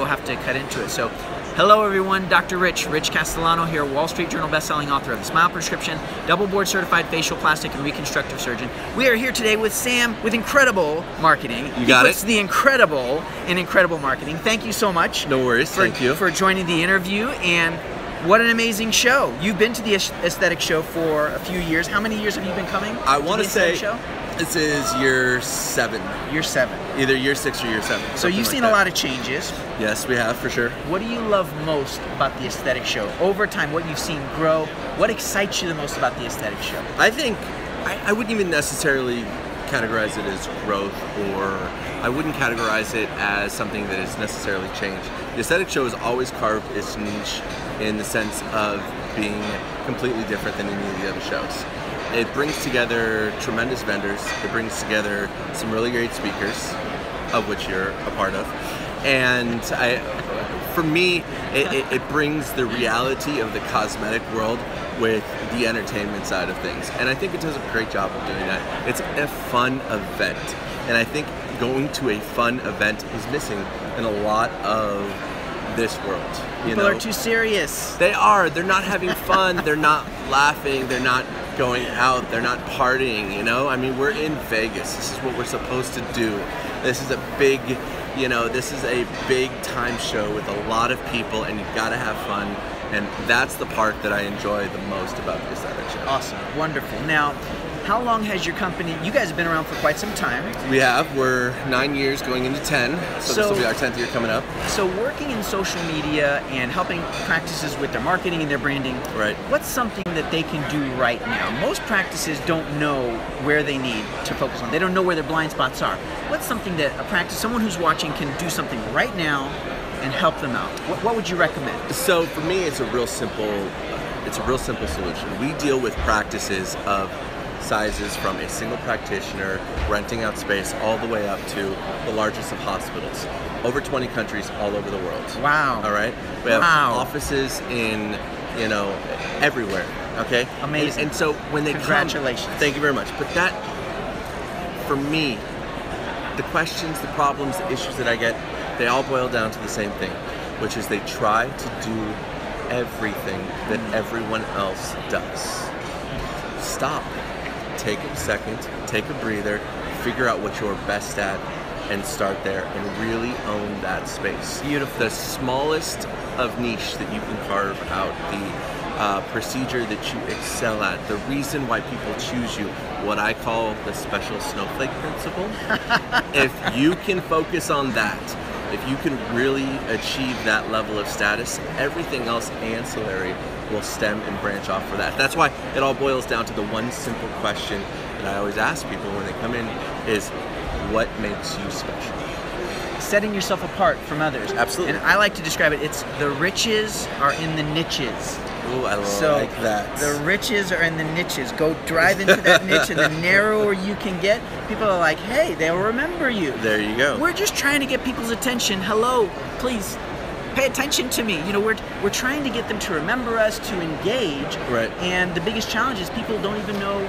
we'll have to cut into it. So, hello everyone, Dr. Rich Castellano here, Wall Street Journal bestselling author of The Smile Prescription, double board certified facial, plastic, and reconstructive surgeon. We are here today with Sam with incredible marketing. You got it. The incredible in incredible marketing. Thank you so much. No worries, thank you. For joining the interview, and what an amazing show. You've been to the aesthetic show for a few years. How many years have you been coming? I want to say show? This is year 7. Year 7. Either year 6 or year 7. So you've seen a lot of changes. Yes, we have, for sure. What do you love most about the aesthetic show? Over time, what you've seen grow, what excites you the most about the aesthetic show? I think, I wouldn't even necessarily categorize it as growth, or I wouldn't categorize it as something that has necessarily changed. The aesthetic show has always carved its niche in the sense of being completely different than any of the other shows. It brings together tremendous vendors. It brings together some really great speakers, of which you're a part of. And for me, it brings the reality of the cosmetic world with the entertainment side of things. And I think it does a great job of doing that. It's a fun event. And I think going to a fun event is missing in a lot of this world. People are too serious. They are. They're not having fun. They're not laughing. They're not going out. They're not partying, you know? I mean, we're in Vegas. This is what we're supposed to do. This is a big, this is a big time show with a lot of people, and you've got to have fun. And that's the part that I enjoy the most about the aesthetic show. Awesome. Wonderful. Now, how long has your company, you guys have been around for quite some time. We have. We're 9 years going into 10, so this will be our 10th year coming up. So working in social media and helping practices with their marketing and their branding, right? What's something that they can do right now? Most practices don't know where they need to focus on. They don't know where their blind spots are. What's something that a practice, someone who's watching, can do something right now and help them out? What would you recommend? So for me, it's a real simple solution. We deal with practices of sizes from a single practitioner renting out space all the way up to the largest of hospitals. Over 20 countries all over the world. Wow. All right? We have offices in, everywhere. Okay? Amazing. And so when they Congratulations. Thank you very much. But that, for me, the questions, the problems, the issues that I get, they all boil down to the same thing, which is they try to do everything that everyone else does. Stop. Take a second, take a breather, figure out what you're best at, and start there and really own that space. Beautiful. The smallest of niche that you can carve out, the procedure that you excel at, the reason why people choose you, what I call the special snowflake principle. If you can focus on that, if you can really achieve that level of status, everything else ancillary will stem and branch off for that. That's why it all boils down to the one simple question that I always ask people when they come in is, what makes you special? Setting yourself apart from others. Absolutely. And I like to describe it, it's the riches are in the niches. Ooh, I like that. The riches are in the niches. Go drive into that niche, and the narrower you can get, people are like, hey, they'll remember you. There you go. We're just trying to get people's attention. Hello, please. Pay attention to me. We're trying to get them to remember us, to engage. Right. And the biggest challenge is people don't even know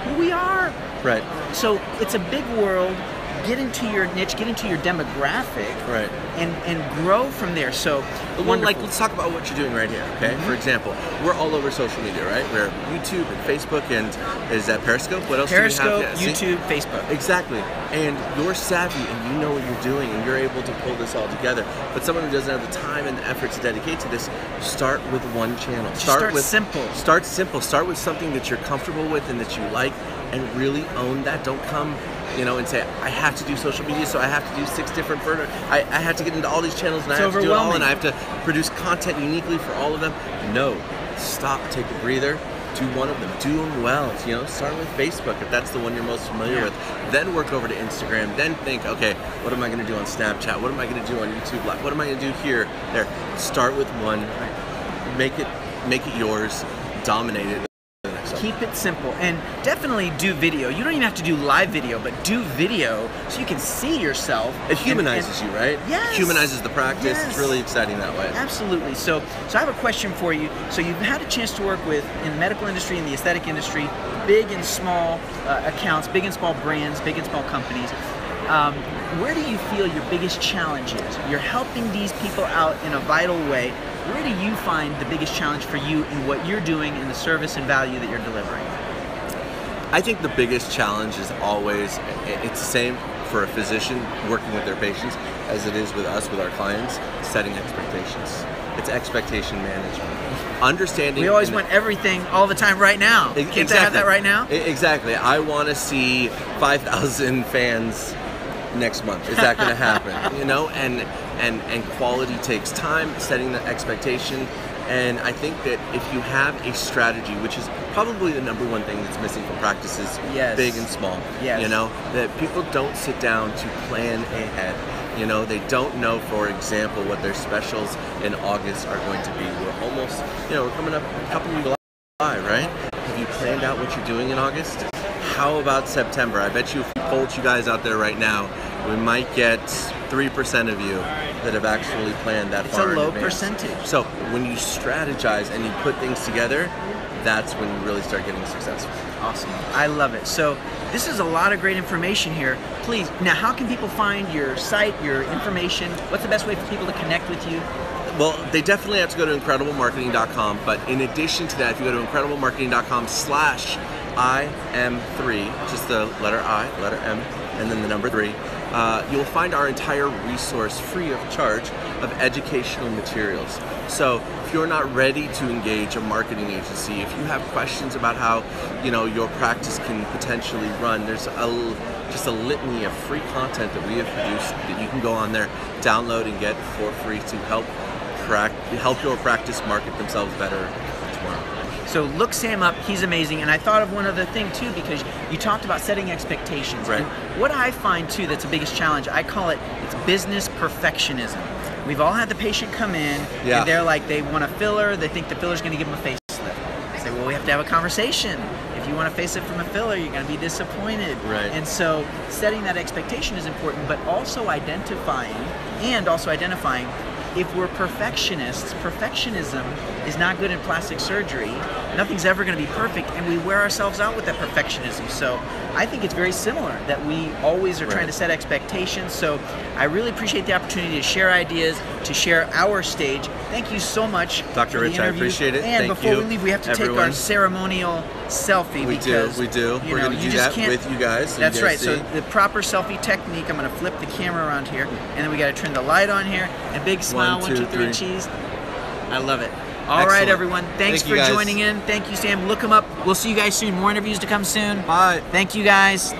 who we are. Right. So it's a big world. Get into your niche, get into your demographic, right, and grow from there. So, let's talk about what you're doing right here. Okay. For example, we're all over social media, right? We're YouTube and Facebook, and is that Periscope? What else Periscope, do we have? Yeah, YouTube, Facebook. Exactly. And you're savvy, and you know what you're doing, and you're able to pull this all together. But someone who doesn't have the time and the effort to dedicate to this, start with one channel. Start with simple. Start simple. Start with something that you're comfortable with and that you like, and really own that. Don't come, and say, I have to do social media, so I have to do 6 different I have to get into all these channels, and I have to do it all, and I have to produce content uniquely for all of them. No. Stop, take a breather, do one of them, do them well. Start with Facebook if that's the one you're most familiar with. Then work over to Instagram, then think, okay, what am I gonna do on Snapchat? What am I gonna do on YouTube Live? What am I gonna do here? There. Start with one, make it yours, dominate it. Keep it simple, and definitely do video. You don't even have to do live video, but do video so you can see yourself. It humanizes you, right? Yes. It humanizes the practice. Yes. It's really exciting that way. Absolutely. So I have a question for you. So you've had a chance to work with, in the medical industry, in the aesthetic industry, big and small accounts, big and small brands, big and small companies. Where do you feel your biggest challenge is? You're helping these people out in a vital way. Where do you find the biggest challenge for you in what you're doing and the service and value that you're delivering? I think the biggest challenge is always, it's the same for a physician working with their patients as it is with us, with our clients, setting expectations. It's expectation management. Understanding. We always want everything all the time right now. Can't they have that right now? Exactly. I want to see 5,000 fans next month. Is that going to happen? You know, and quality takes time, setting the expectation. And I think that if you have a strategy, which is probably the number one thing that's missing from practices, yes, big and small, yes, you know, that people don't sit down to plan ahead. You know, they don't know, for example, what their specials in August are going to be. We're almost, you know, we're coming up a couple of July, right? Have you planned out what you're doing in August? How about September? I bet you if we polled you guys out there right now, we might get 3% of you that have actually planned that far in advance. It's a low percentage. So when you strategize and you put things together, that's when you really start getting successful. Awesome. I love it. So this is a lot of great information here. Please, now how can people find your site, your information? What's the best way for people to connect with you? Well, they definitely have to go to incrediblemarketing.com, but in addition to that, if you go to incrediblemarketing.com/IM3, just the letter I, letter M, and then the number 3, you'll find our entire resource free of charge of educational materials. So if you're not ready to engage a marketing agency, if you have questions about how, you know, your practice can potentially run, there's just a litany of free content that we have produced that you can go on there, download and get for free to help your practice market themselves better tomorrow. So look Sam up, he's amazing. And I thought of one other thing too, because you talked about setting expectations. Right. And what I find too that's the biggest challenge, I call it's business perfectionism. We've all had the patient come in, yeah, and they're like, they want a filler, they think the filler's gonna give them a facelift. I say, well, we have to have a conversation. If you want a facelift from a filler, you're gonna be disappointed. Right. And so setting that expectation is important, but also identifying if we're perfectionists, perfectionism is not good in plastic surgery. Nothing's ever going to be perfect, and we wear ourselves out with that perfectionism. So I think it's very similar, that we always are trying to set expectations. So I really appreciate the opportunity to share ideas, to share our stage. Thank you so much, Dr. Rich. I appreciate it. And Thank before you, we leave, we have to everyone. take our ceremonial selfie. We do. We're going to do that with you guys. So that's you guys right. see. So the proper selfie technique, I'm going to flip the camera around here, and then we got to turn the light on here, and big smile, 1, 2, 3, cheese. I love it. All Excellent. right, everyone. Thanks for joining in. Thank you, Sam. Look him up. We'll see you guys soon. More interviews to come soon. Bye. Thank you, guys.